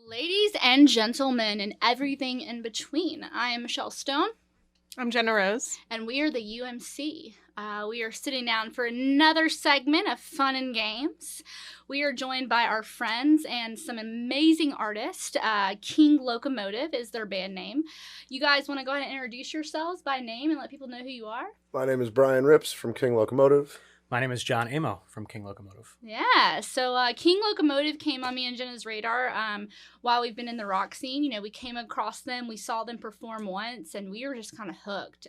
Ladies and gentlemen, and everything in between, I am Michelle Stone. I'm Jenna Rose. And we are the UMC. We are sitting down for another segment of fun and games. We are joined by our friends and some amazing artists. King Locomotive is their band name. You guys want to go ahead and introduce yourselves by name and let people know who you are? My name is Brian Rips from King Locomotive. My name is John Amo from King Locomotive. Yeah, so King Locomotive came on me and Jenna's radar while we've been in the rock scene. You know, we came across them, we saw them perform once, and we were just kind of hooked.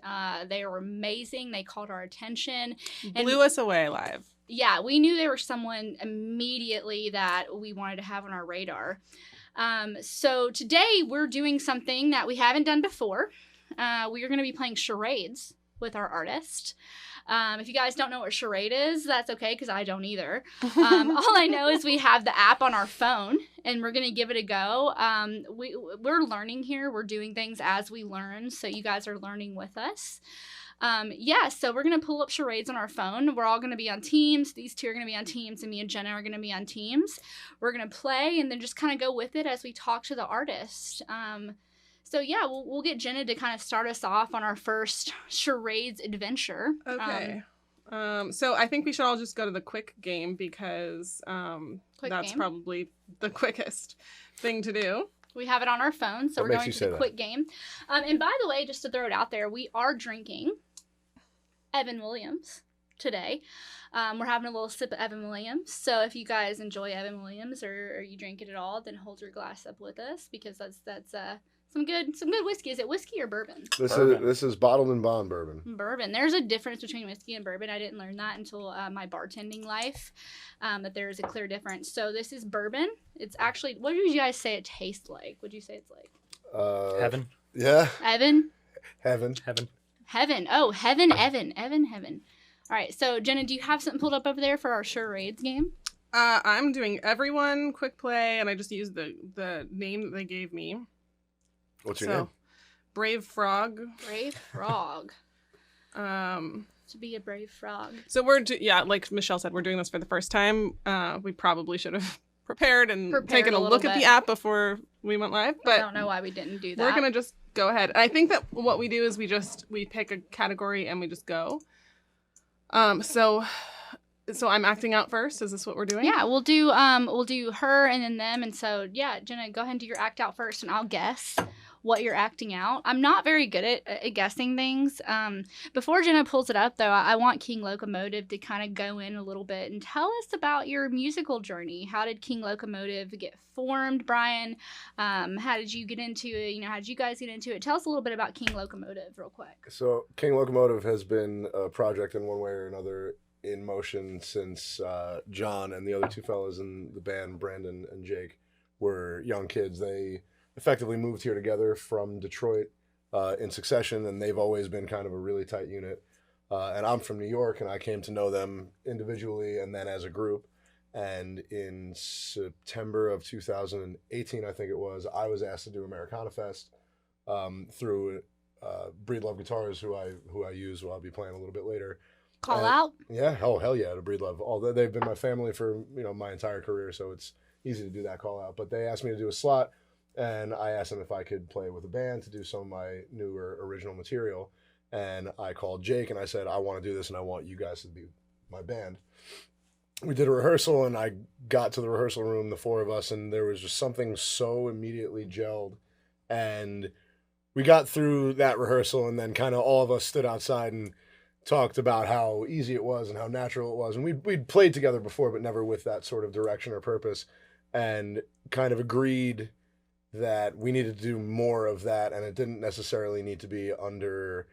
They were amazing. They called our attention. Blew us away live. Yeah, we knew they were someone immediately that we wanted to have on our radar. So today we're doing something that we haven't done before. We are going to be playing charades with our artist. If you guys don't know what charade is, that's okay, because I don't either. All I know is we have the app on our phone, and we're going to give it a go. We're learning here. We're doing things as we learn, so you guys are learning with us. So we're going to pull up charades on our phone. We're all going to be on teams. These two are going to be on teams, and me and Jenna are going to be on teams. We're going to play and then just kind of go with it as we talk to the artist. So yeah, we'll get Jenna to kind of start us off on our first charades adventure. Okay. So I think we should all just go to the quick game because that's probably the quickest thing to do. We have it on our phone, so we're going to the quick game. And by the way, just to throw it out there, we are drinking Evan Williams today. We're having a little sip of Evan Williams. So if you guys enjoy Evan Williams or you drink it at all, then hold your glass up with us, because that's some good whiskey. Is it whiskey or bourbon? This is bottled and bond bourbon. Bourbon. There's a difference between whiskey and bourbon. I didn't learn that until my bartending life, that there is a clear difference. So this is bourbon. It's actually, what would you guys say it tastes like? Would you say it's like? Heaven. Yeah. Evan? Heaven. Oh, heaven. All right. So Jenna, do you have something pulled up over there for our charades game? I'm doing everyone quick play, and I just used the name that they gave me. What's your name? Brave Frog. Brave Frog. To be a brave frog. So like Michelle said, we're doing this for the first time. We probably should have prepared taken a look at the app before we went live. But I don't know why we didn't do that. We're gonna just go ahead. And I think that what we do is we pick a category and we just go. So I'm acting out first. Is this what we're doing? Yeah, we'll do her and then them. And so yeah, Jenna, go ahead and do your act out first, and I'll guess what you're acting out. I'm not very good at guessing things. Before Jenna pulls it up, though, I want King Locomotive to kind of go in a little bit and tell us about your musical journey. How did King Locomotive get formed, Brian? How did you get into it? How did you guys get into it? Tell us a little bit about King Locomotive real quick. So King Locomotive has been a project in one way or another in motion since John and the other two fellas in the band, Brandon and Jake, were young kids. They effectively moved here together from Detroit in succession, and they've always been kind of a really tight unit. And I'm from New York, and I came to know them individually and then as a group. And in September of 2018, I think it was, I was asked to do Americana Fest through Breedlove Guitars, who I use, who I'll be playing a little bit later. Call out? Yeah, oh hell yeah, to Breedlove. Although they've been my family for my entire career, so it's easy to do that call out. But they asked me to do a slot, and I asked them if I could play with a band to do some of my newer original material. And I called Jake and I said, I want to do this and I want you guys to be my band. We did a rehearsal, and I got to the rehearsal room, the four of us, and there was just something so immediately gelled. And we got through that rehearsal, and then kind of all of us stood outside and talked about how easy it was and how natural it was. And we'd played together before, but never with that sort of direction or purpose, and kind of agreed that we needed to do more of that, and it didn't necessarily need to be under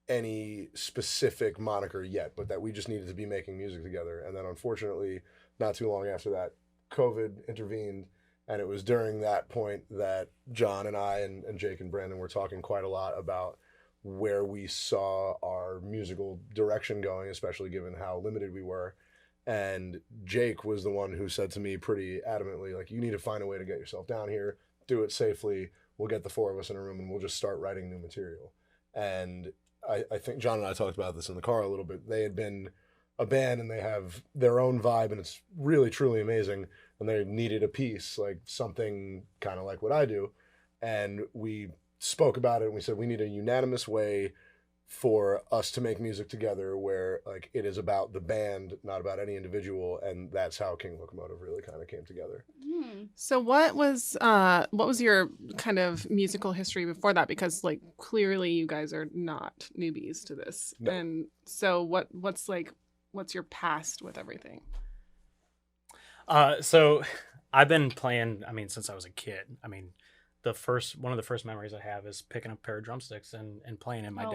any specific moniker yet, but that we just needed to be making music together. And then unfortunately, not too long after that, COVID intervened, and it was during that point that John and I and Jake and Brandon were talking quite a lot about where we saw our musical direction going, especially given how limited we were. And Jake was the one who said to me pretty adamantly, like, you need to find a way to get yourself down here, do it safely, we'll get the four of us in a room and we'll just start writing new material. And I think John and I talked about this in the car a little bit. They had been a band and they have their own vibe, and it's really, truly amazing. and they needed a piece, like something kind of like what I do. And we spoke about it and we said, we need a unanimous way for us to make music together where like it is about the band, not about any individual. And that's how King Locomotive really kind of came together. So what was your kind of musical history before that? Because like clearly you guys are not newbies to this. No. And so what's your past with everything? So I've been playing, since I was a kid. One of the first memories I have is picking up a pair of drumsticks and playing in my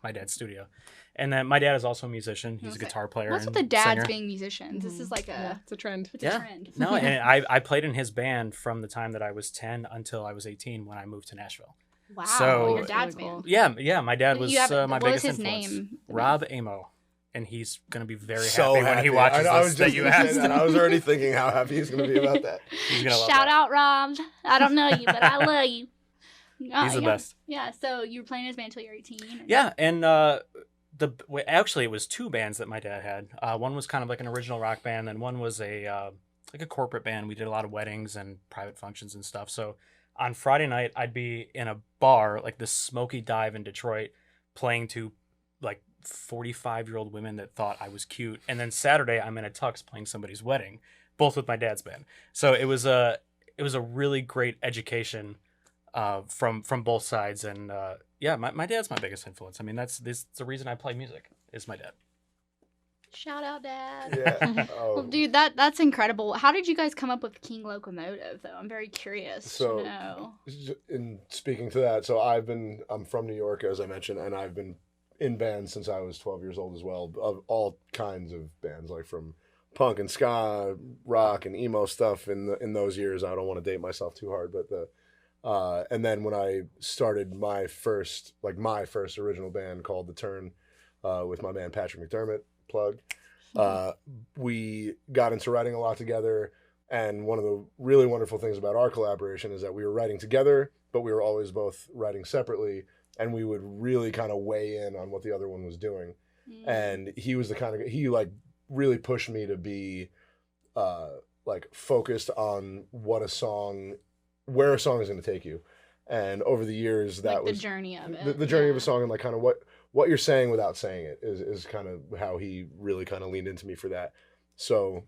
dad's studio. And then my dad is also a musician. He's a guitar player. What's with and the dads singer. being musicians? This is like It's a trend. It's a trend. No, and I played in his band from the time that I was 10 until I was 18 when I moved to Nashville. Wow. So- Your dad's Really cool. band. Yeah, my dad was my what biggest was his influence. name? Rob Amo. And he's going to be very So happy when he watches I this was that just you gonna say asked. that. I was already thinking how happy he's going to be about that. He's going to love Shout that. out, Rob. I don't know you, but I love you. He's the best. Yeah, so you were playing his band until you were 18. Yeah, and actually it was two bands that my dad had. One was kind of like an original rock band, and one was a like a corporate band. We did a lot of weddings and private functions and stuff. So on Friday night, I'd be in a bar, like the Smoky Dive in Detroit, playing to like 45-year-old women that thought I was cute. And then Saturday, I'm in a tux playing somebody's wedding, both with my dad's band. So it was a really great education from both sides. And my dad's my biggest influence. That's the reason I play music is my dad. Shout out, Dad. Yeah. Well, dude, that's incredible. How did you guys come up with King Locomotive, though? I'm very curious to know. In speaking to that, so I'm from New York, as I mentioned, and I've been in bands since I was 12 years old as well, of all kinds of bands, like from punk and ska, rock and emo stuff in those years. I don't want to date myself too hard, but and then when I started my first original band called The Turn, with my man Patrick McDermott, plug, we got into writing a lot together. And one of the really wonderful things about our collaboration is that we were writing together, but we were always both writing separately. And we would really kind of weigh in on what the other one was doing. And he was the kind of, he like really pushed me to be like focused on where a song is going to take you. And over the years, that like was the journey of it. The journey of a song, and like kind of what you're saying without saying it is kind of how he really kind of leaned into me for that. So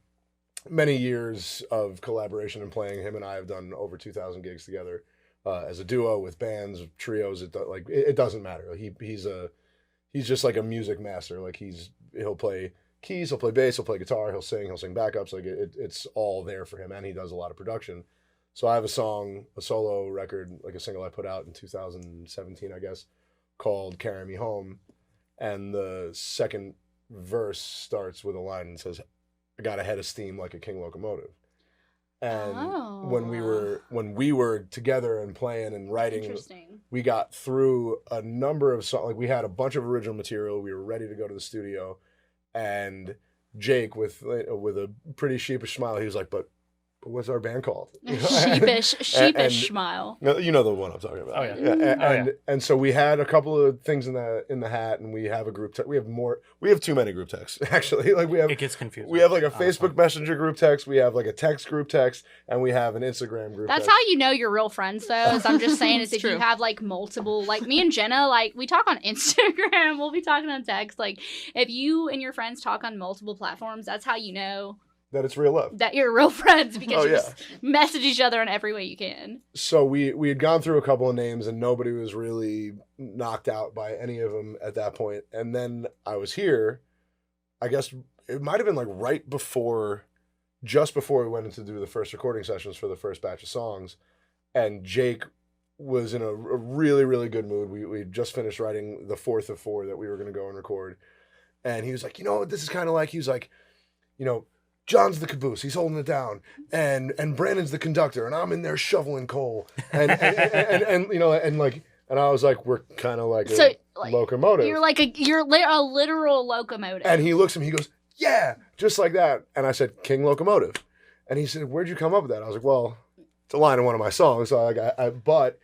many years of collaboration and playing. Him and I have done over 2,000 gigs together. As a duo, with bands, trios, it doesn't matter. He's just like a music master. Like he'll play keys, he'll play bass, he'll play guitar, he'll sing backups. Like it's all there for him, and he does a lot of production. So I have a solo record, like a single I put out in 2017, I guess, called "Carry Me Home," and the second verse starts with a line that says, "I got a head of steam like a King Locomotive." And when we were together and playing and writing, we got through a number of songs. Like we had a bunch of original material. We were ready to go to the studio, and Jake, with a pretty sheepish smile, he was like, "But what's our band called?" sheepish smile. No, you know the one I'm talking about. Oh yeah. And so we had a couple of things in the hat, and we have a group text. We have too many group texts, actually. Like it gets confusing. We have like a Facebook Messenger group text, we have like a text group text, and we have an Instagram group That's text. how you know you're real friends, though. Is I'm just saying, is if true. you have like multiple, like me and Jenna, like we talk on Instagram, we'll be talking on text. Like if you and your friends talk on multiple platforms, that's how you know that it's real love. that you're real friends, because you just message each other in every way you can. So we had gone through a couple of names, and nobody was really knocked out by any of them at that point. And then I was here, I guess it might have been like just before we went into do the first recording sessions for the first batch of songs. And Jake was in a really, really good mood. We just finished writing the fourth of four that we were going to go and record. And he was like, this is kind of like, he was like, John's the caboose, he's holding it down, and Brandon's the conductor, and I'm in there shoveling coal, and I was like, we're kind of like a locomotive. You're like you're a literal locomotive. And he looks at me, he goes, "Yeah, just like that." And I said, "King Locomotive," and he said, "Where'd you come up with that?" I was like, "Well, it's a line in one of my songs." So but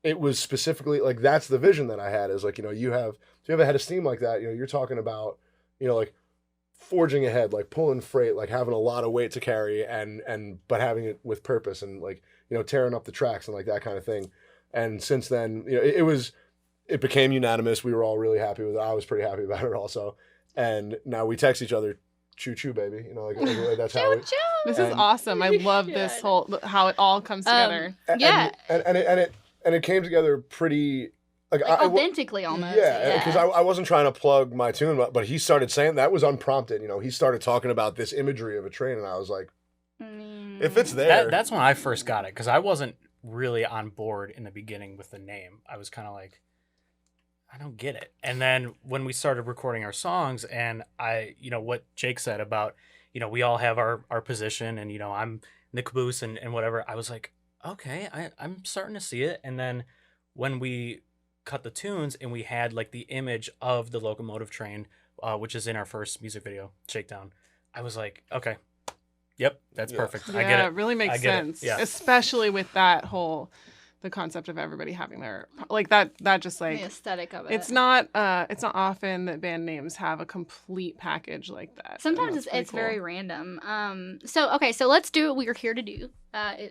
it was specifically like that's the vision that I had, is like, you have a head of steam like that. You're talking about like forging ahead, like pulling freight, like having a lot of weight to carry, but having it with purpose, and like, you know, tearing up the tracks and like that kind of thing. And since then, you know, it became unanimous. We were all really happy with it. I was pretty happy about it also. And now we text each other, choo choo baby, you know, like that's how it, This is awesome. I love this whole how it all comes together. and it came together pretty like authentically almost. Yeah, because I wasn't trying to plug my tune, but he started saying that was unprompted. You know, he started talking about this imagery of a train, and I was like, if it's there, that's when I first got it, because I wasn't really on board in the beginning with the name. I was kind of like, I don't get it. And then when we started recording our songs, and you know, what Jake said about, you know, we all have our position, and, you know, I'm in the caboose and whatever, I was like, okay, I'm starting to see it. And then when we cut the tunes and we had like the image of the locomotive train, which is in our first music video, Shakedown, I was like, okay, yep, that's perfect. Yeah, I get it. It really makes sense. Yeah. Especially with that whole, the concept of everybody having their, like that just like the aesthetic of it. It's not often that band names have a complete package like that. Sometimes it's very random. So let's do what we are here to do,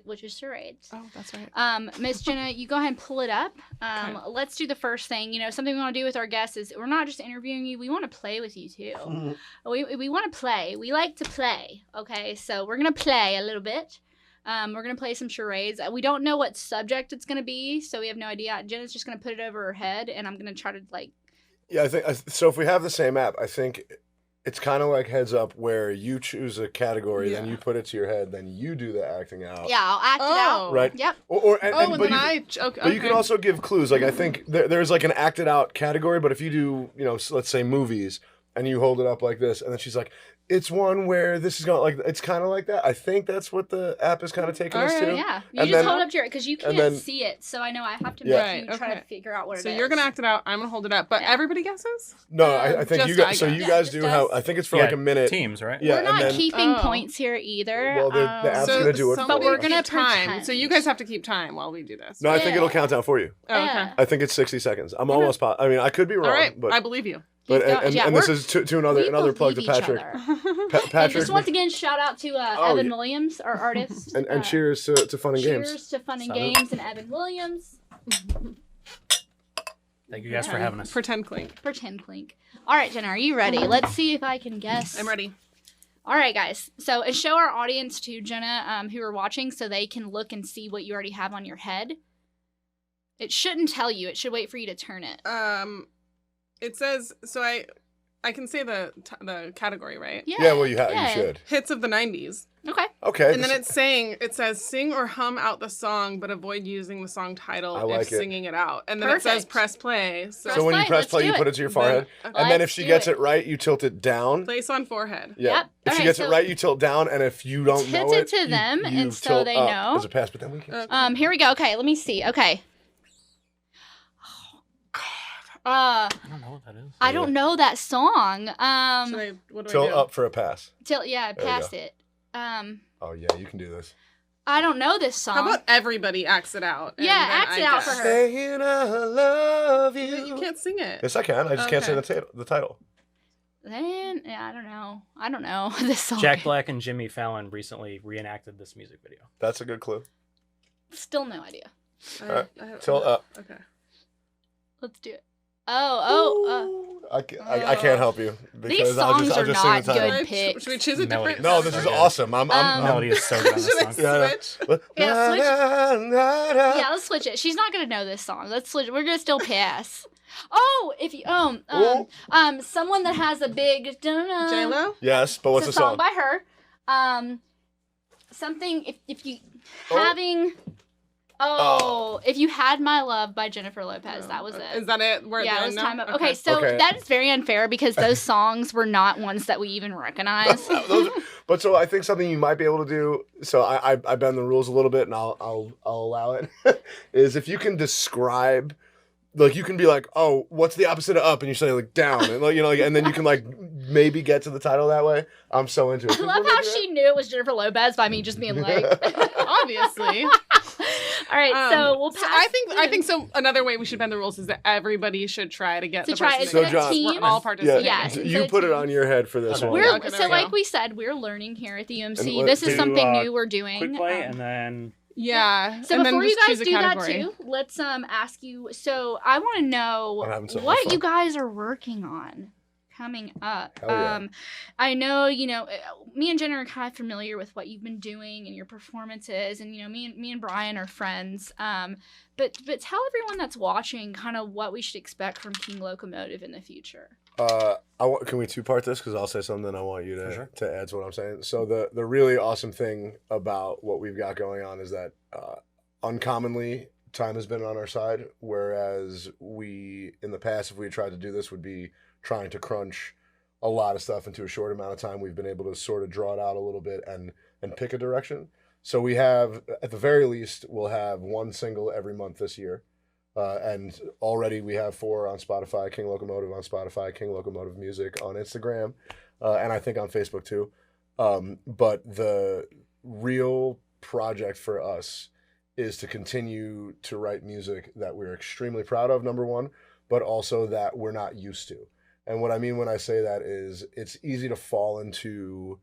which is charades. Oh, that's right. Miss Jenna, you go ahead and pull it up. Okay. Let's do the first thing. You know, something we want to do with our guests is we're not just interviewing you. We want to play with you too. We want to play. We like to play. Okay, so we're gonna play a little bit. We're going to play some charades. We don't know what subject it's going to be, so we have no idea. Jenna's just going to put it over her head, and I'm going to try to, like... Yeah, I think... So if we have the same app, I think it's kind of like Heads Up, where you choose a category, then you put it to your head, then you do the acting out. Yeah, I'll act it out. Right? Yep. But you can also give clues. Like, I think there's like an acted out category, but if you do, you know, let's say movies, and you hold it up like this, and then she's like... It's one where this is going like it's kind of like that. I think that's what the app is kind of taking us to. Yeah, you just hold up to it because you can't see it, so I know I have to make you try to figure out what it is. So you're gonna act it out. I'm gonna hold it up, but everybody guesses. No, I think you guys. So you guys do how? I think it's for like a minute. Teams, right? Yeah, we're not keeping points here either. Well, the app's gonna do it, but we're gonna time. So you guys have to keep time while we do this. No, I think it'll count down for you. Oh, okay. I think it's 60 seconds. I'm almost positive. I mean, I could be wrong. All right, but I believe you. But and this is to another plug to Patrick. Patrick. And just once again, shout out to Evan Williams, our artist. And cheers to Fun and Games. Cheers to Fun and Games and Evan Williams. Thank you guys for having us. Pretend clink. All right, Jenna, are you ready? Let's see if I can guess. I'm ready. All right, guys. So, and show our audience too, Jenna, who are watching, so they can look and see what you already have on your head. It shouldn't tell you. It should wait for you to turn it. It says, so I can say the category, right? Yeah. Well, you should. Hits of the 90s. Okay. And then it says sing or hum out the song, but avoid using the song title if singing it out. And then it says press play. So when you press play, you put it to your forehead. And then if she gets it right, you tilt it down. Place on forehead. Yeah. Yep. If she gets it right, you tilt down. And if you don't know it, to them, you and so they know. As a pass, but then we can. Here we go. Okay, let me see. Okay. I don't know what that is. I don't know that song. What do Tilt I do? up for a pass. Past it. Oh yeah, you can do this. I don't know this song. How about everybody acts it out? Act it out for her. Saying I love you. You can't sing it. Yes, I can. I just can't say the title. Then I don't know this song. Jack Black and Jimmy Fallon recently reenacted this music video. That's a good clue. Still no idea. Tilt up. Okay. Let's do it. I can't help you because these songs I'll just are sing not the title. good picks. Should we choose a different? No, this is awesome. Melody is so good on this song. Switch? Yeah, let's switch it. She's not gonna know this song. Let's switch it. We're gonna still pass. Oh, if you someone that has a big J-Lo? Yes, but what's the song by her? Something if you having. If you had my love by Jennifer Lopez, that was it. Is that it? It was time up. Okay, so that is very unfair because those songs were not ones that we even recognize. But so I think something you might be able to do. So I bend the rules a little bit, and I'll allow it. Is if you can describe, like you can be like, oh, what's the opposite of up, and you say like down, and like and then you can like maybe get to the title that way. I'm so into it. I love how she knew it was Jennifer Lopez by me just being like, obviously. All right, so we'll pass. So I think so. Another way we should bend the rules is that everybody should try to get To the try- person. is So, it a John, team? We're all participating. Yes. You put it on your head for this Okay. one. We're Okay, there so we like go. we said, we're learning here at the UMC. And This is do, something new we're doing. Quick play, and then Yeah. So and then before you just guys choose a do that category. too, let's ask you. So I want to I'm know having so much what fun. you guys are working on coming up. Hell yeah. I know me and Jenna are kind of familiar with what you've been doing and your performances, and me and Brian are friends. But tell everyone that's watching kind of what we should expect from King Locomotive in the future. Can we two-part this? Because I'll say something, I want you For sure. to add to what I'm saying. So the really awesome thing about what we've got going on is that uncommonly time has been on our side, whereas we, in the past, if we had tried to do this, would be trying to crunch a lot of stuff into a short amount of time. We've been able to sort of draw it out a little bit and pick a direction. So we have, at the very least, we'll have one single every month this year. And already we have 4 on Spotify, King Locomotive on Spotify, King Locomotive Music on Instagram, and I think on Facebook too. But the real project for us is to continue to write music that we're extremely proud of, number one, but also that we're not used to. And what I mean when I say that is it's easy to fall into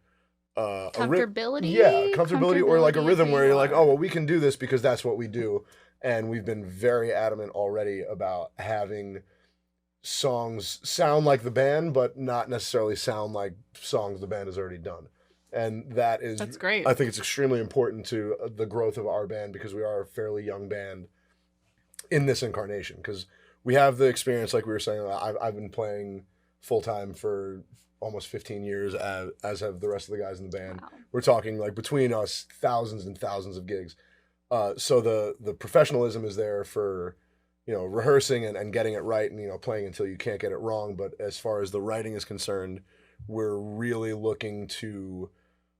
Comfortability? comfortability or like a Comfortability rhythm if where you you're like, are. oh, well, we can do this because that's what we do. And we've been very adamant already about having songs sound like the band, but not necessarily sound like songs the band has already done. And That's great. I think it's extremely important to the growth of our band because we are a fairly young band in this incarnation. Because we have the experience, like we were saying, I've been playing full-time for almost 15 years, as have the rest of the guys in the band. Wow. We're talking, like, between us, thousands and thousands of gigs. So the professionalism is there for, rehearsing and getting it right and, playing until you can't get it wrong. But as far as the writing is concerned, we're really looking to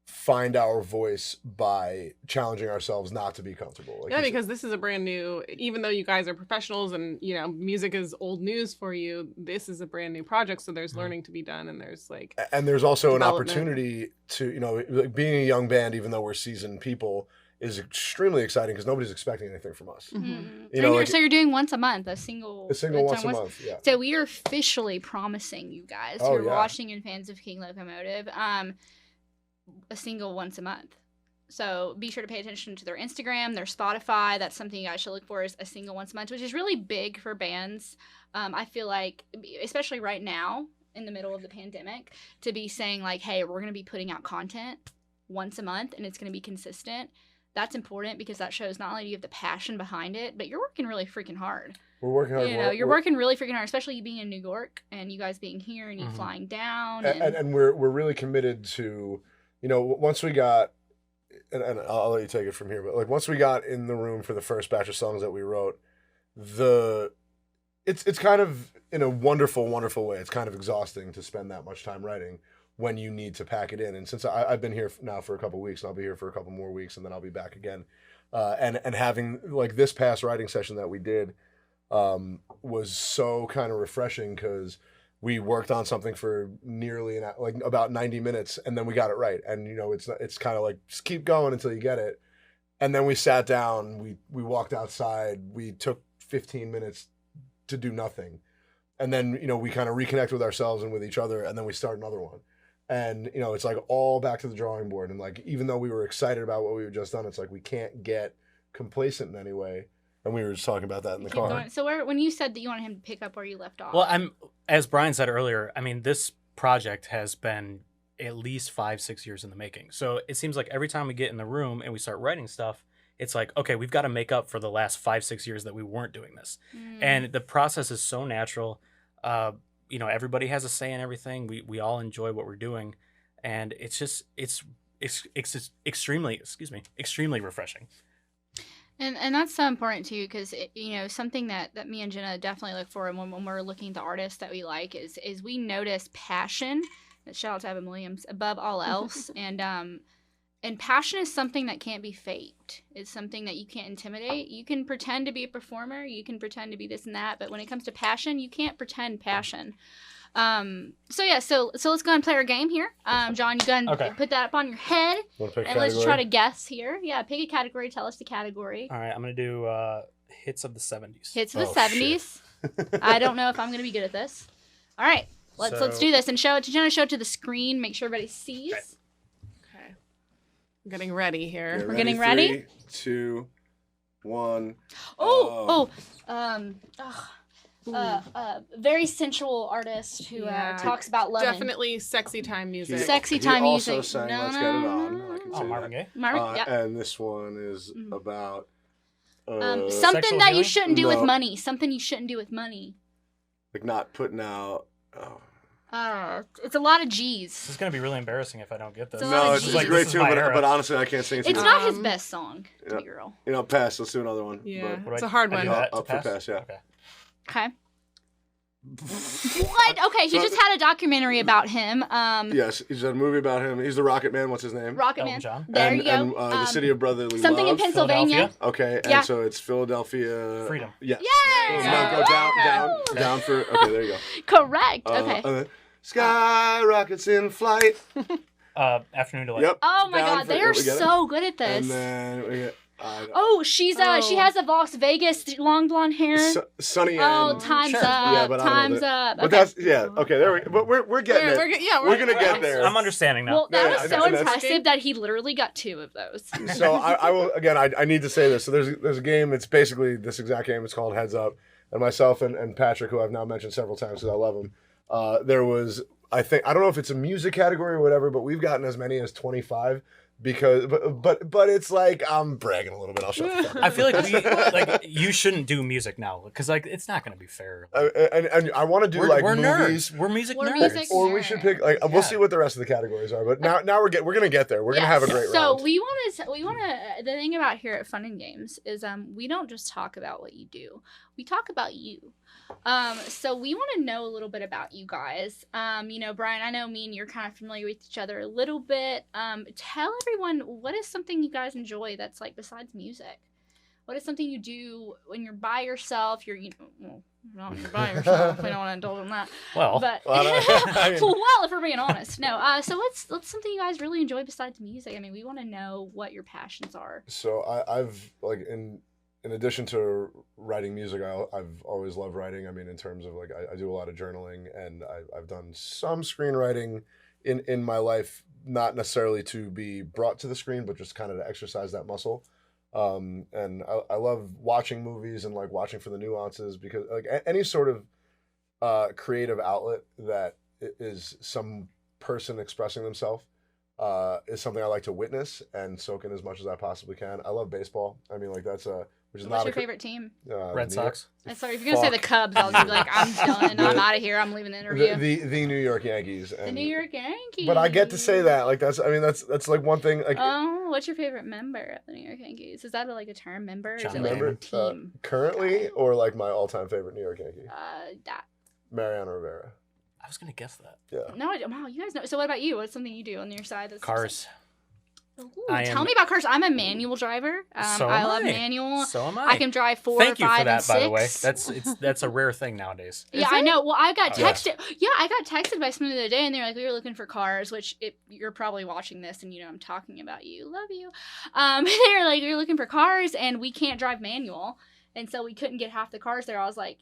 find our voice by challenging ourselves not to be comfortable. Like Yeah, you said. because this is a brand new, even though you guys are professionals and, music is old news for you, this is a brand new project. So there's learning to be done and there's like. And there's also an development. opportunity to, like being a young band, even though we're seasoned people, is extremely exciting because nobody's expecting anything from us. Mhm. So you're doing once a month, a single once a month, yeah. So we are officially promising you guys who Oh, are yeah. watching and fans of King Locomotive, a single once a month. So be sure to pay attention to their Instagram, their Spotify. That's something you guys should look for, is a single once a month, which is really big for bands. I feel like, especially right now in the middle of the pandemic, to be saying like, hey, we're going to be putting out content once a month and it's going to be consistent. That's important because that shows not only do you have the passion behind it, but you're working really freaking hard. We're working hard. You're working really freaking hard, especially you being in New York and you guys being here and you flying down. And we're really committed to, once we got, and I'll let you take it from here, but like once we got in the room for the first batch of songs that we wrote, it's kind of, in a wonderful, wonderful way, it's kind of exhausting to spend that much time writing when you need to pack it in. And since I've been here now for a couple of weeks, and I'll be here for a couple more weeks, and then I'll be back again. And having like this past writing session that we did was so kind of refreshing because we worked on something for nearly about 90 minutes, and then we got it right. And it's kind of like just keep going until you get it. And then we sat down, we walked outside, we took 15 minutes to do nothing, and then we kind of reconnect with ourselves and with each other, and then we start another one. And, it's like all back to the drawing board. And like, even though we were excited about what we had just done, it's like we can't get complacent in any way. And we were just talking about that in the Keep car. going. So when you said that you wanted him to pick up where you left off. Well, as Brian said earlier, this project has been at least 5-6 years in the making. So it seems like every time we get in the room and we start writing stuff, it's like, okay, we've got to make up for the last 5-6 years that we weren't doing this. And the process is so natural. Everybody has a say in everything. We all enjoy what we're doing, and it's extremely refreshing. And that's so important too, because something that me and Jenna definitely look for when we're looking at the artists that we like is we notice passion. Shout out to Evan Williams above all else, and passion is something that can't be faked. It's something that you can't intimidate. You can pretend to be a performer, you can pretend to be this and that, but when it comes to passion, you can't pretend passion. So yeah, so let's go ahead and play our game here. John, you go ahead and put that up on your head, Want to pick a and let's category? try to guess here. Yeah, pick a category. Tell us the category. All right, I'm gonna do hits of the 70s. Hits of the Oh, 70s. I don't know if I'm gonna be good at this. All right, let's do this and show it to Jenna. Show it to the screen. Make sure everybody sees. Okay. I'm getting ready here. Okay, We're getting ready? 3, 2, 1. Very sensual artist who talks about loving. Definitely sexy time music. Sexy time he music. also sang Let's Get It On. I can say Marvin that. Gaye. Marvin, yeah. And this one is about Something Sexual that you healing? shouldn't do with No. money. Something you shouldn't do with money. like not putting out. It's a lot of This G's. is gonna be really embarrassing if I don't get this. It's a lot No, of it's G's. a Like, great this is tune, my but era. honestly, I can't sing it. It's not his best song, to yeah. be real. Pass. Let's do another one. Yeah. But It's a hard I do one. that to Up for pass, yeah. Okay. Okay. What? Okay, he just had a documentary about him. Yes, he's done a movie about him. He's the Rocket Man. What's his name? Rocket Elton Man. John. There and, you go. And the City of Brotherly something Love. in Pennsylvania. Okay, and Yeah. so it's Philadelphia. Freedom. Yes. Yay! No, go down for. Okay, there you go. Correct. Okay. Sky rockets in flight. Afternoon Delight. Yep. Oh my down God, for- they are we get it. so good at this. And then we get. Oh, she has a Las Vegas long blonde hair. Sunny. Oh, and- time's Sure. up. Yeah, but I don't know time's that- up. But Okay. that's okay. There we. But we're getting it. We're gonna get there. I'm understanding now. Well, that Yeah, was and so that's- impressive that he literally got 2 of those. So I will again. I need to say this. So there's a game. It's basically this exact game. It's called Heads Up. And myself and Patrick, who I've now mentioned several times because I love him. There was I don't know if it's a music category or whatever, but we've gotten as many as 25 because but it's like I'm bragging a little bit. I'll shut the fuck up. I feel like you shouldn't do music now because it's not gonna be fair. And I want to do We're movies. nerds. We're music We're nerds. music Or we should pick Yeah. we'll see what the rest of the categories are. But now we're gonna get there. We're gonna have a great so round. we want to. The thing about here at Fun and Games is we don't just talk about what you do. We talk about you. So we want to know a little bit about you guys. Brian, I know me and you're kind of familiar with each other a little bit. Tell everyone, what is something you guys enjoy that's like besides music? What is something you do when you're by yourself? You're not when you're by yourself. We don't want to indulge in that. Well, But I mean- well, if we're being honest, no. So what's something you guys really enjoy besides music? I mean, we want to know what your passions are. So I've like in addition to writing music, I've always loved writing. I mean, in terms of like I do a lot of journaling, and I've done some screenwriting in my life, not necessarily to be brought to the screen, but just kind of to exercise that muscle. And I love watching movies and like watching for the nuances because like any sort of creative outlet that is some person expressing themselves is something I like to witness and soak in as much as I possibly can. I love baseball. I mean, like that's which is What's not your favorite team? Red Sox. Sorry, if you're gonna say the Cubs, I was gonna be like, I'm done. I'm out of here. I'm leaving the interview. The New York Yankees. The And, New York Yankees. But I get to say that like that's like one thing like. Oh, what's your favorite member of the New York Yankees? Is that like a term member? Or is John it like Member, a team? currently or like my all-time favorite New York Yankee, That. Mariano Rivera. I was gonna guess that. Yeah. No, wow, you guys know. So what about you? What's something you do on your side? That's Cars. Ooh, I tell am- me about cars. I'm a manual driver. So I am love I. manual. So am I. I can drive 4, Thank you 5, for that, and 6. by the way. That's a rare thing nowadays. Yeah, I know. Well, I got Yeah. texted. Yeah, I got texted by someone the other day, and they were like, "We were looking for cars." Which you're probably watching this, and I'm talking about you. Love you. They were like, "We were looking for cars, and we can't drive manual, and so we couldn't get half the cars there." I was like,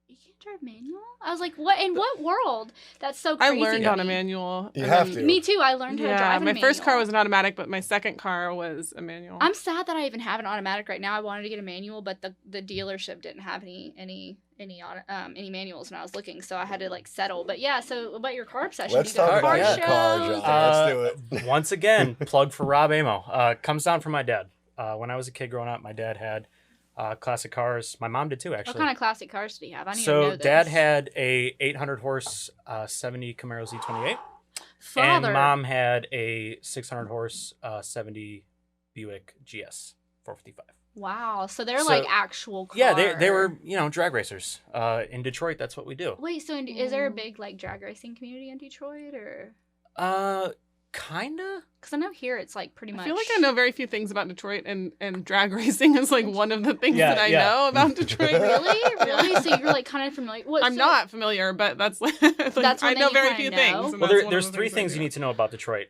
"You can't drive manual?" I was like, "What? In what world? That's so I crazy." learned to on a me. manual. You and have then- to. Me too. I learned how to Yeah, drive. my in a first car manual. was an automatic, but my second car was a manual. I'm sad that I even have an automatic right now. I wanted to get a manual, but the dealership didn't have any manuals when I was looking, so I had to like settle. But yeah, so about your car obsession? Let's you go to talk car about your car, shows? John. Let's do it. Once again, plug for Rob Amo. Comes down from my dad. When I was a kid growing up, my dad had classic cars. My mom did too, actually. What kind of classic cars did he have? I need to So know this. dad had a 800 horse 70 Camaro Z28, Father. and mom had a 600 horse 70 Buick GS 455. Wow, so they're So- like actual cars. Yeah, they were drag racers. In Detroit, that's what we do. Wait, so is there a big like drag racing community in Detroit or? Kinda. Because I know here it's like pretty much. I feel like I know very few things about Detroit, and drag racing is like one of the things Yeah, that I yeah. know about Detroit. Really? So you're like kind of familiar. What, I'm so- not familiar, but that's like, it's like That's one I thing know you very kinda few know. things. and Well, that's one of there's the three I things you do. need to know about Detroit.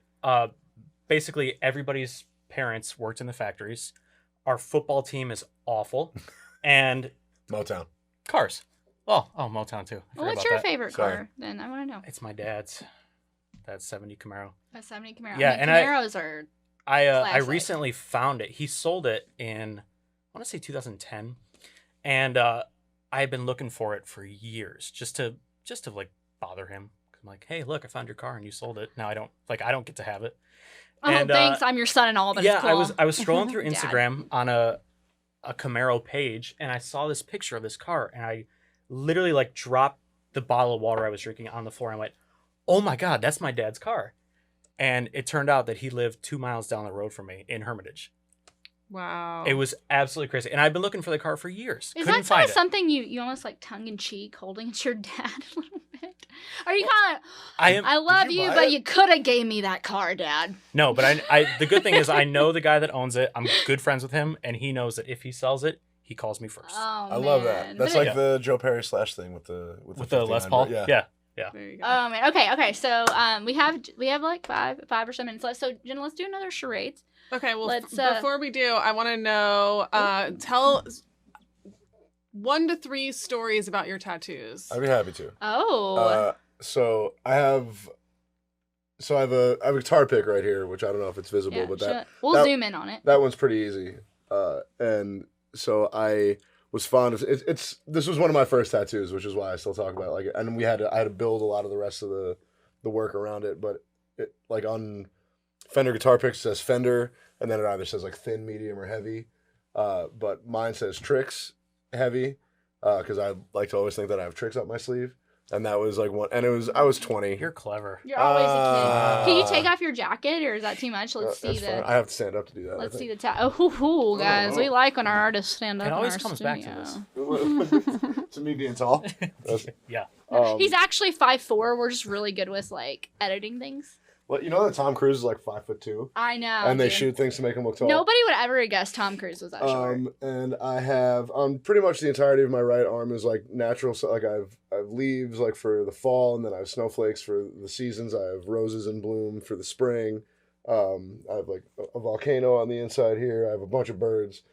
Basically, everybody's parents worked in the factories. Our football team is awful, and Motown. cars. Oh, Motown too. I Well, forgot what's about your that. favorite Sorry. car? Then I want to know. It's my dad's. That's 70 Camaro. A 70 Camaro. Yeah, I mean, and Camaros are. I Classic. recently found it. He sold it in, I want to say 2010, and I had been looking for it for years, just to like bother him. I'm like, hey, look, I found your car and you sold it. Now I don't get to have it. Oh, And, thanks. I'm your son and all, but yeah, it's cool. I was scrolling through Dad. Instagram on a Camaro page, and I saw this picture of this car, and I literally like dropped the bottle of water I was drinking on the floor and went, oh my God, that's my dad's car. And it turned out that he lived 2 miles down the road from me in Hermitage. Wow. It was absolutely crazy. And I've been looking for the car for years. Is Couldn't that kind find of it. something you almost like tongue in cheek holding at your dad a little bit? Are you kind of? I love you you, buy but it? you could have gave me that car, Dad. No, but I the good thing is I know the guy that owns it. I'm good friends with him, and he knows that if he sells it, he calls me first. Oh, I love that. man. That's But like the Joe Perry Slash thing with the with the Les 59, Paul. Yeah. Yeah. There you go. Oh man. Okay. So we have like five or so minutes left. So Jenna, let's do another charades. Okay, well, Let's, before we do, I want to know, tell 1 to 3 stories about your tattoos. I'd be happy to. Oh. So I have a guitar pick right here, which I don't know if it's visible, yeah, but we'll that- zoom in on it. that one's pretty easy. And so I was fond of it's this was one of my first tattoos, which is why I still talk about it. Like, and I had to build a lot of the rest of the work around it, but it, like on Fender guitar picks, it says Fender, and then it either says like thin, medium, or heavy. But mine says tricks heavy, because I like to always think that I have tricks up my sleeve, and that was like one. And I was 20. You're clever. You're always a kid. Can you Uh, take off your jacket, or is that too much? Let's see That's fine. I have to stand up to do that. Let's see the Oh, guys, we like when our artists stand up. It in always our comes back to studio. this. To me being tall. Yeah. He's actually 5'4". We're just really good with like editing things. Well, you know that Tom Cruise is like 5'2", I know. and they dude. shoot things to make him look tall. Nobody would ever guess Tom Cruise was that short. And I have on pretty much the entirety of my right arm is like natural. So like I have leaves like for the fall, and then I have snowflakes for the seasons. I have roses in bloom for the spring. I have like a volcano on the inside here. I have a bunch of birds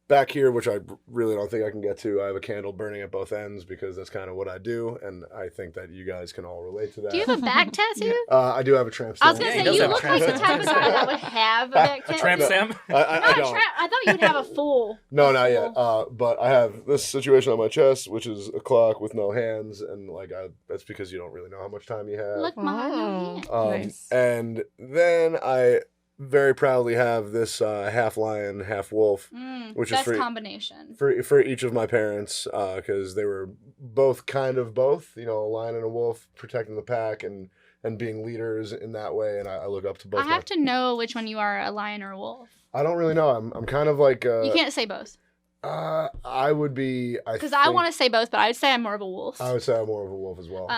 back here, which I really don't think I can get to. I have a candle burning at both ends because that's kind of what I do, and I think that you guys can all relate to that. Do you have a back tattoo? I do have a tramp I was stamp. gonna Yeah, he say does you have a look like the tramp type of stamp. guy that would have a back tattoo. Tramp No. Sam? I don't. I thought you'd have a full. No, a not yet. full- But I have this situation on my chest, which is a clock with no hands, and like that's because you don't really know how much time you have. Look, my Wow. hand. Nice. And then I very proudly have this half lion, half wolf which is Best for- combination. for each of my parents, because they were both kind of both, you know, a lion and a wolf, protecting the pack and being leaders in that way. And I look up to both. I have to know which one you are, a lion or a wolf. I don't really know. I'm kind of like. You can't say both. I would be. Because I want to say both, but I would say I'm more of a wolf. I would say I'm more of a wolf as well.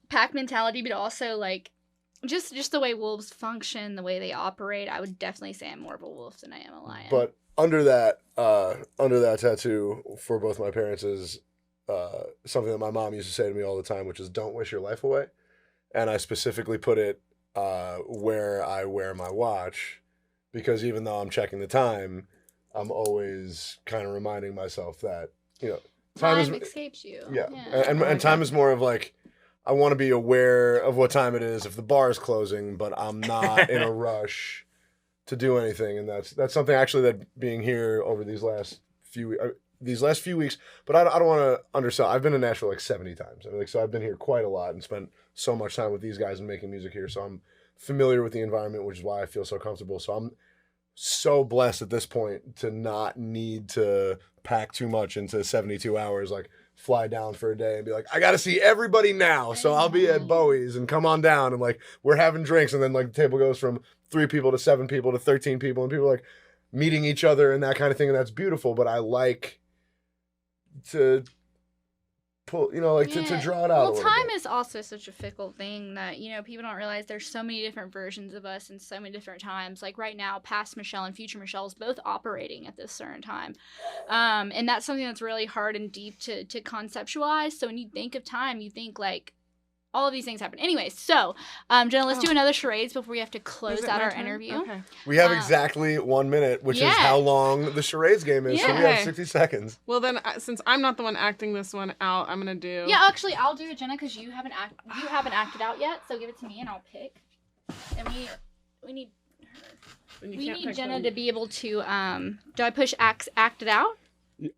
Pack mentality, but also like just the way wolves function, the way they operate. I would definitely say I'm more of a wolf than I am a lion. But under that tattoo for both my parents is something that my mom used to say to me all the time, which is "Don't wish your life away," and I specifically put it where I wear my watch, because even though I'm checking the time, I'm always kind of reminding myself that, you know, time escapes you. Yeah, I like and time that. is more of like, I want to be aware of what time it is if the bar is closing, but I'm not in a rush to do anything, and that's something actually that being here over these last few weeks. But I don't want to undersell. I've been to Nashville like 70 times. I mean, like, so I've been here quite a lot and spent so much time with these guys and making music here. So I'm familiar with the environment, which is why I feel so comfortable. So I'm so blessed at this point to not need to pack too much into 72 hours. Like, fly down for a day and be like, I got to see everybody now. So I'll be at Bowie's and come on down, and like we're having drinks, and then like the table goes from 3 people to 7 people to 13 people, and people are like meeting each other and that kind of thing. And that's beautiful. But I like to pull, to draw it out. Well, a little time bit. is also such a fickle thing that people don't realize there's so many different versions of us in so many different times. Like right now, past Michelle and future Michelle is both operating at this certain time, and that's something that's really hard and deep to conceptualize. So when you think of time, you think like all of these things happen. Anyway, so Jenna, let's do another charades before we have to close out our interview. Okay. We have exactly 1 minute, which is how long the charades game is. So we have 60 seconds. Well, then, since I'm not the one acting this one out, I'm gonna do. Yeah, actually, I'll do it, Jenna, because you haven't acted out yet. So give it to me, and I'll pick. And we need Jenna to be able to. Do I push act it out?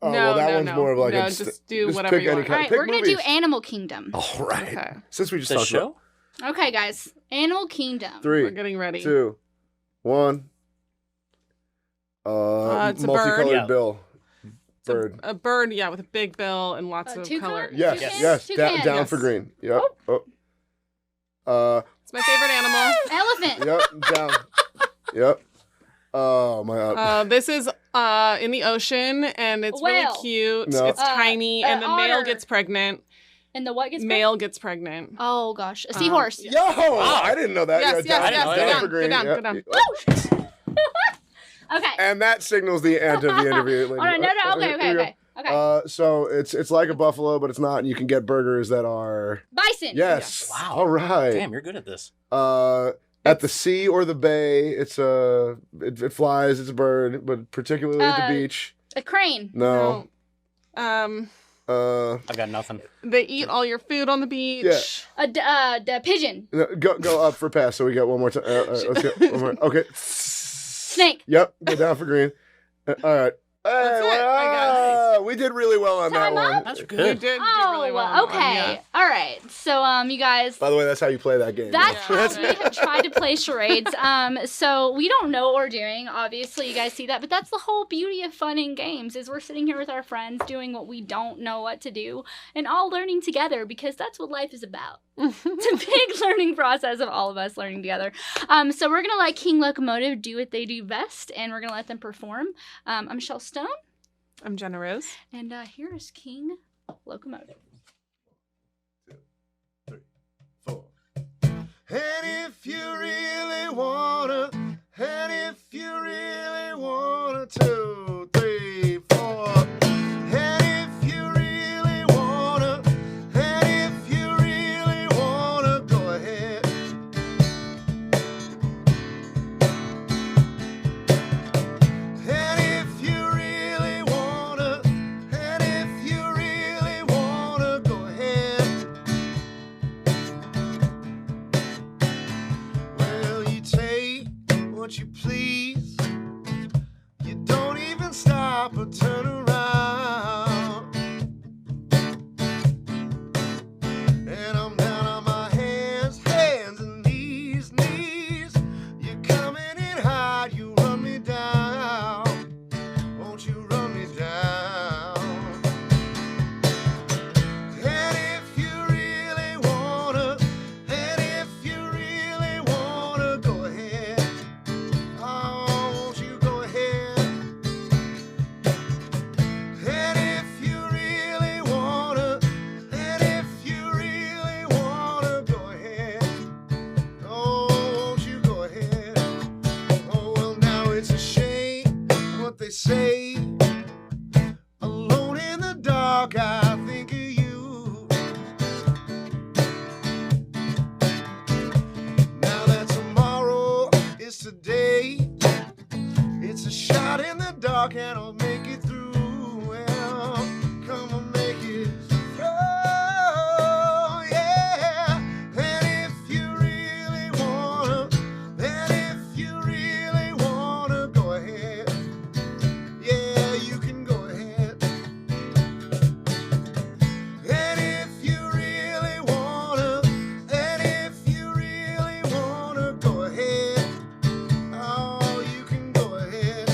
Oh, well, that one's more of like just do whatever you want. All right, we're gonna do Animal Kingdom. All right. Okay. Since we just The talked show? Okay, guys, Animal Kingdom. 3, We're getting ready. 2, 1. It's a bird. Multicolored Yeah. bill. Bird. A bird, yeah, with a big bill and lots of two color. color? Yes, Toucan? yes. Toucan. Down Yes. for green. Yep. It's my favorite animal. Elephant. Yep. Down. Yep. Oh my God. This is in the ocean, and it's Whale. really cute. No. It's tiny, and the male otter. gets pregnant. And the what gets Male gets pregnant. Oh gosh, a seahorse. Yo, I didn't know that. Yes, Yeah, yes, down, yes. down for green. Go Yep. down. Okay. And that signals the end of the interview. Oh, no. Okay. So it's like a buffalo, but it's not. And you can get burgers that are Bison. yes. Wow. All right. Damn, you're good at this. At the sea or the bay, it flies. It's a bird, but particularly at the beach. A crane. No. I've got nothing. They eat all your food on the beach. Yeah. The pigeon. Go up for pass. So we got one more time. Let's get one more. Okay. Snake. Yep. Go down for green. All right. Hey, That's it, I guess. we did really well on that Time one. up? That's We good. did do really well. on that one, Okay. yeah. All right. So, you guys. By the way, that's how you play that game. That's Yeah. how we have tried to play charades. So we don't know what we're doing. Obviously, you guys see that, but that's the whole beauty of fun in games is we're sitting here with our friends doing what we don't know what to do and all learning together because that's what life is about. It's a big learning process of all of us learning together. So we're gonna let King Locomotive do what they do best, and we're gonna let them perform. I'm Michelle Stone, I'm Jenna Rose. and here is King Locomotive. 3, 4. And if you really wanna, and if you really wanna, 2, 3, 4. And if you really wanna, and if you really wanna, go ahead. And if you really wanna, and if you really wanna, go ahead. Well, you take what you please. You don't even stop or turn around. And I'm down on my hands and knees. You're coming in hard, you run me down. Won't you run me down? And if you really wanna, and if you really wanna, go ahead. Oh, won't you go ahead? And if you really wanna, and if you really wanna, go ahead. Oh, won't you go ahead? Oh, well, now it's a shame what they say. Alone in the dark, I think of you. Now that tomorrow is today, it's a shot in the dark and I'll make it through. Well, come on, make it through, yeah. And if you really wanna, and if you really wanna, go ahead. Yeah, you can go ahead. And if you really wanna, and if you really wanna, go ahead. Oh, you can go ahead.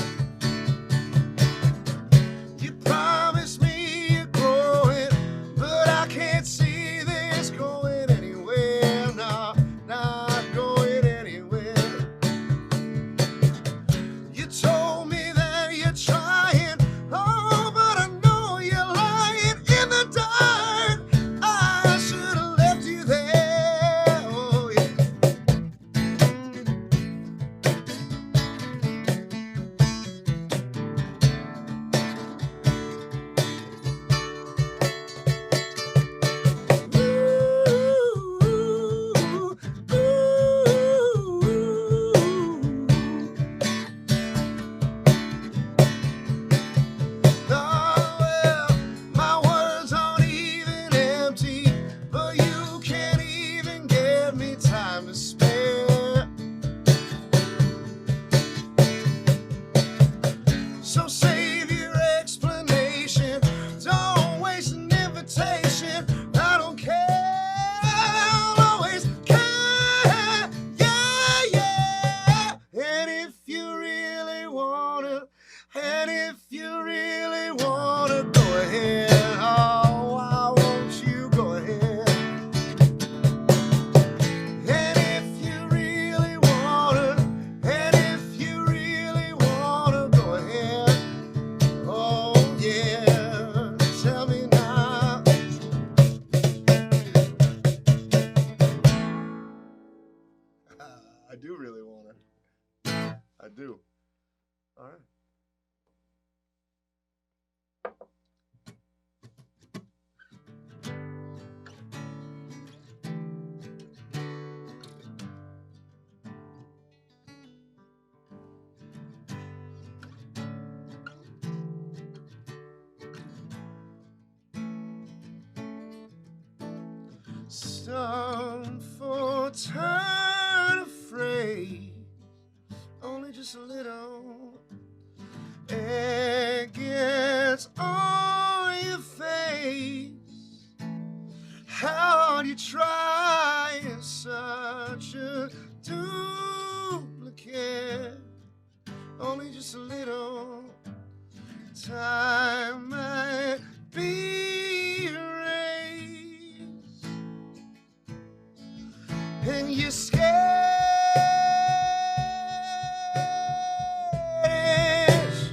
Stone for turn afraid, only just a little. It gets on your face. How do you try? It's such a duplicate, only just a little. Time might be erased, and you're scared. It's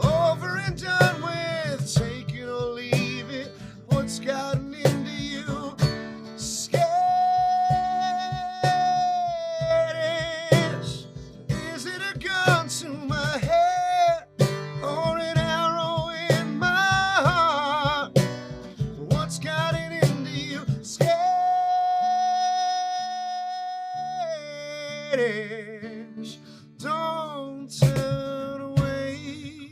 over and done with. Take it or leave it. What's gotten into you? Scared. Is it a gun to my head or an arrow in my heart? What's gotten into you? Scared. Don't turn away.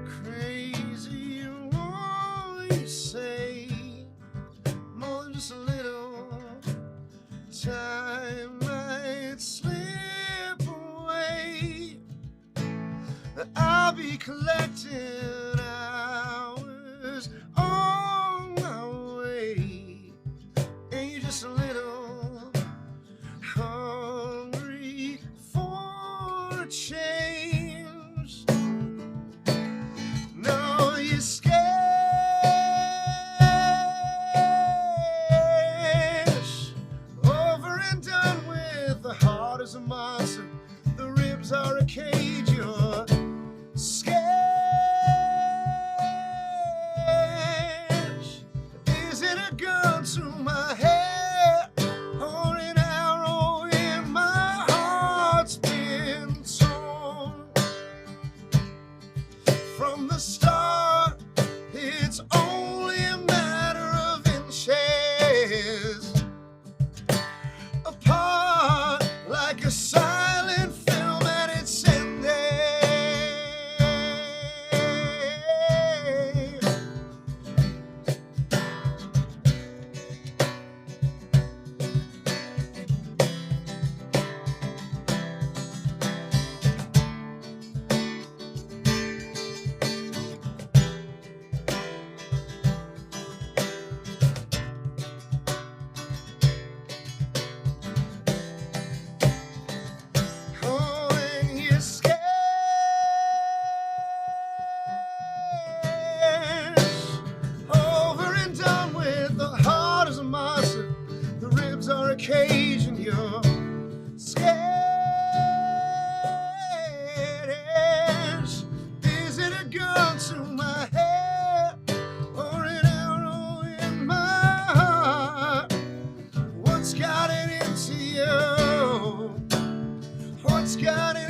Crazy, what you say, more than just a little. Time might slip away. I'll be collecting hours on my way, and you're just a little hungry for a change. No, you're scared. Over and done with. The heart is a monster, the ribs are a cage. You're scared. Is it a gun to my head or an arrow in my heart's been torn? From the start, it's only a matter of inches apart, like a silent film at its ending. Oh, and you're scared. Over and done with. The heart is a monster, the ribs are a cage, and you're scared. Is it a gun to my head or an arrow in my heart? What's got it into you? What's got it